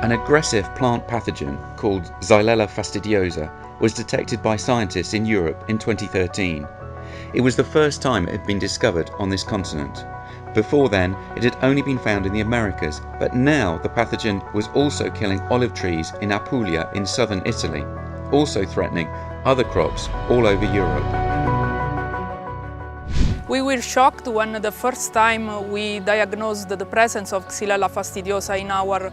An aggressive plant pathogen called Xylella fastidiosa was detected by scientists in Europe in 2013. It was the first time it had been discovered on this continent. Before then, it had only been found in the Americas, but now the pathogen was also killing olive trees in Apulia in southern Italy, also threatening other crops all over Europe. We were shocked when the first time we diagnosed the presence of Xylella fastidiosa in our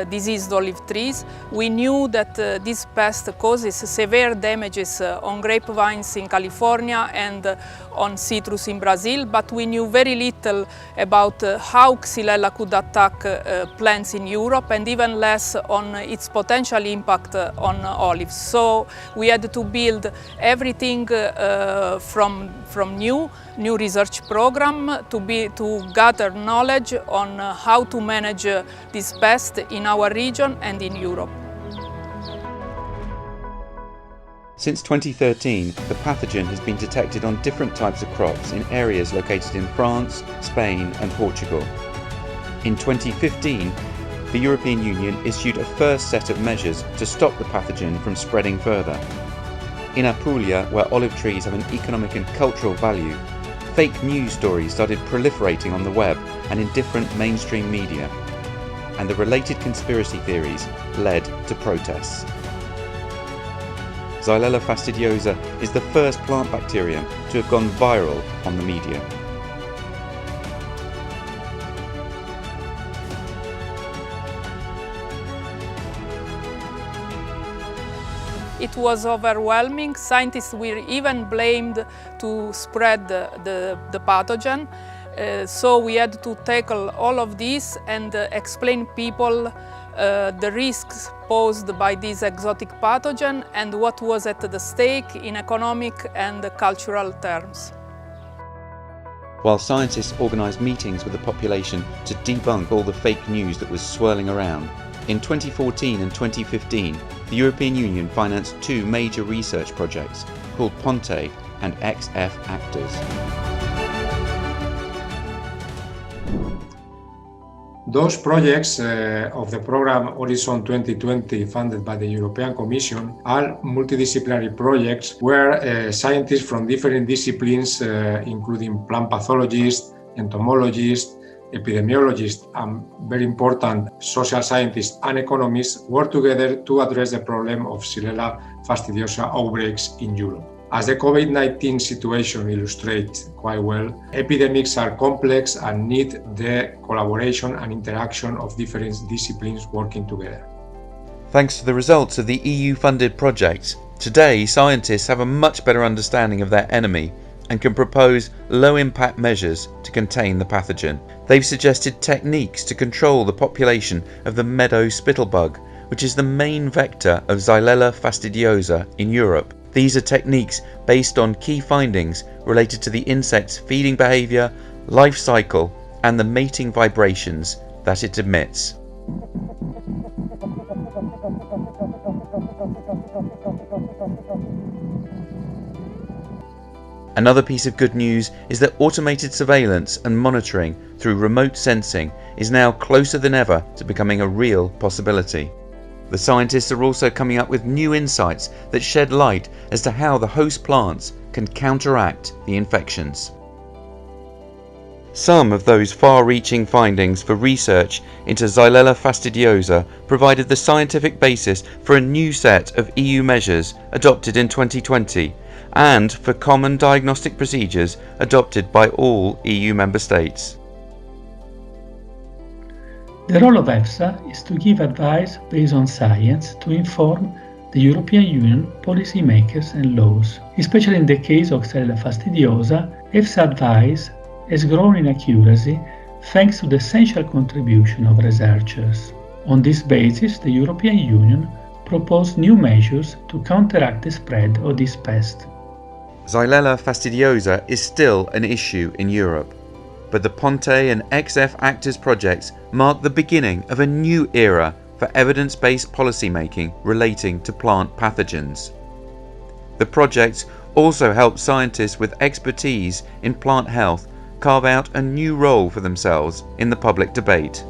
diseased olive trees. We knew that this pest causes severe damages on grapevines in California and on citrus in Brazil, but we knew very little about how Xylella could attack plants in Europe, and even less on its potential impact on olives. So we had to build everything from new research program to gather knowledge on how to manage this pest in our region and in Europe. Since 2013, the pathogen has been detected on different types of crops in areas located in France, Spain and Portugal. In 2015, the European Union issued a first set of measures to stop the pathogen from spreading further. In Apulia, where olive trees have an economic and cultural value, fake news stories started proliferating on the web and in different mainstream media, and the related conspiracy theories led to protests. Xylella fastidiosa is the first plant bacterium to have gone viral on the media. It was overwhelming. Scientists were even blamed to spread the pathogen. So we had to tackle all of this and explain people the risks posed by this exotic pathogen and what was at the stake in economic and cultural terms. While scientists organised meetings with the population to debunk all the fake news that was swirling around, in 2014 and 2015, the European Union financed two major research projects called Ponte and XF Actors. Those projects of the program Horizon 2020, funded by the European Commission, are multidisciplinary projects where scientists from different disciplines, including plant pathologists, entomologists, epidemiologists, and very important social scientists and economists, work together to address the problem of Xylella fastidiosa outbreaks in Europe. As the COVID-19 situation illustrates quite well, epidemics are complex and need the collaboration and interaction of different disciplines working together. Thanks to the results of the EU-funded projects, today scientists have a much better understanding of their enemy and can propose low-impact measures to contain the pathogen. They've suggested techniques to control the population of the meadow spittlebug, which is the main vector of Xylella fastidiosa in Europe. These are techniques based on key findings related to the insect's feeding behaviour, life cycle, and the mating vibrations that it emits. Another piece of good news is that automated surveillance and monitoring through remote sensing is now closer than ever to becoming a real possibility. The scientists are also coming up with new insights that shed light as to how the host plants can counteract the infections. Some of those far-reaching findings for research into Xylella fastidiosa provided the scientific basis for a new set of EU measures adopted in 2020 and for common diagnostic procedures adopted by all EU member states. The role of EFSA is to give advice based on science to inform the European Union policymakers and laws. Especially in the case of Xylella fastidiosa, EFSA advice has grown in accuracy thanks to the essential contribution of researchers. On this basis, the European Union proposed new measures to counteract the spread of this pest. Xylella fastidiosa is still an issue in Europe, but the Ponte and XF Actors projects mark the beginning of a new era for evidence-based policymaking relating to plant pathogens. The projects also help scientists with expertise in plant health carve out a new role for themselves in the public debate.